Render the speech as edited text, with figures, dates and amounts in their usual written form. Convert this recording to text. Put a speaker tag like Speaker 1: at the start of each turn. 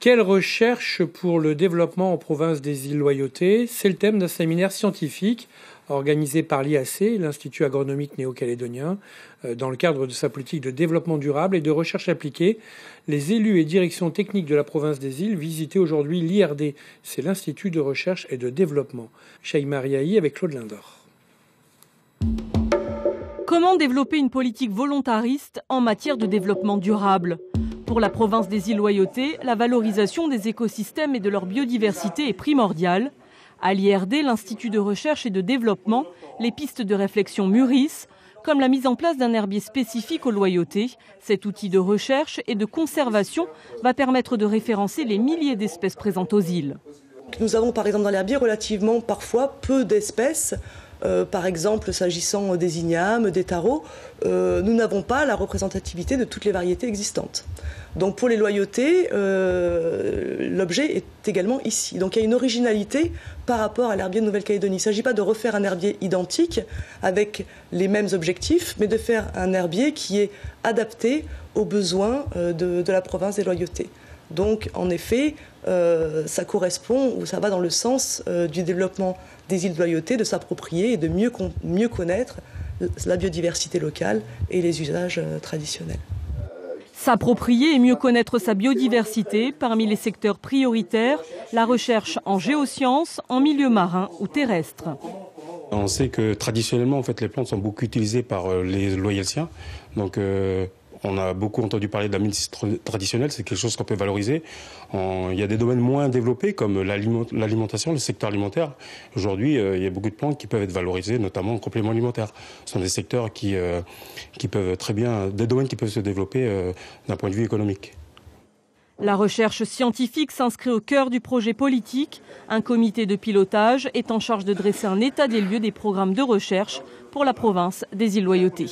Speaker 1: Quelle recherche pour le développement en province des îles Loyauté? C'est le thème d'un séminaire scientifique organisé par l'IAC, l'Institut agronomique néo-calédonien, dans le cadre de sa politique de développement durable et de recherche appliquée. Les élus et directions techniques de la province des îles visitaient aujourd'hui l'IRD, c'est l'Institut de recherche et de développement. Chaïmariaï avec Claude Lindor.
Speaker 2: Comment développer une politique volontariste en matière de développement durable ? Pour la province des îles Loyauté, la valorisation des écosystèmes et de leur biodiversité est primordiale. À l'IRD, l'Institut de recherche et de développement, les pistes de réflexion mûrissent, comme la mise en place d'un herbier spécifique aux Loyautés. Cet outil de recherche et de conservation va permettre de référencer les milliers d'espèces présentes aux îles.
Speaker 3: Nous avons par exemple dans l'herbier relativement parfois peu d'espèces. Par exemple, s'agissant des ignames, des tarots, nous n'avons pas la représentativité de toutes les variétés existantes. Donc pour les Loyautés, l'objet est également ici. Donc il y a une originalité par rapport à l'herbier de Nouvelle-Calédonie. Il ne s'agit pas de refaire un herbier identique avec les mêmes objectifs, mais de faire un herbier qui est adapté aux besoins de la province des Loyautés. Donc en effet, ça correspond ou ça va dans le sens du développement des îles de Loyauté, de s'approprier et de mieux connaître la biodiversité locale et les usages traditionnels.
Speaker 2: S'approprier et mieux connaître sa biodiversité, parmi les secteurs prioritaires, la recherche en géosciences, en milieu marin ou terrestre.
Speaker 4: On sait que traditionnellement, en fait, les plantes sont beaucoup utilisées par les Loyaltiens. Donc, on a beaucoup entendu parler de la médecine traditionnelle, c'est quelque chose qu'on peut valoriser. Il y a des domaines moins développés comme l'alimentation, le secteur alimentaire. Aujourd'hui, il y a beaucoup de plantes qui peuvent être valorisées, notamment en complément alimentaire. Ce sont des secteurs qui peuvent très bien, des domaines qui peuvent se développer d'un point de vue économique.
Speaker 2: La recherche scientifique s'inscrit au cœur du projet politique. Un comité de pilotage est en charge de dresser un état des lieux des programmes de recherche pour la province des îles Loyauté.